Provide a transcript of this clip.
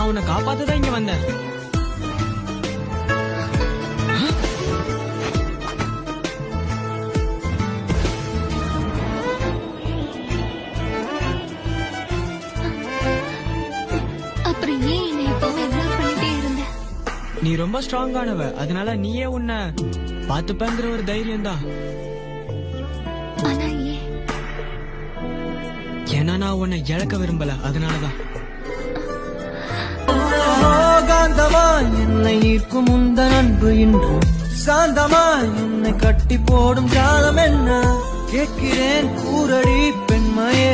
நான் உன்னை காப்பாத்ததான் இங்க வந்தேன். அப்புறம் ஏன் என்னை எப்பவும் இக்னோர் பண்ணிட்டே இருந்த? நீ ரொம்ப ஸ்ட்ராங்கானவ, அதனால நீயே உன்னை பாத்துப்பேங்கிற ஒரு தைரியம் தான். ஆனா ஏன்? ஏன்னா நான் உன்னை இழக்க விரும்பல, அதனாலதான். காந்தமாய் என்னை ஈர்க்கும் உந்தன் அன்பு இன்று சாந்தமாய் என்னை கட்டி போடும் ஜாலம் என்ன கேட்கிறேன் கூரடி பெண்மையே.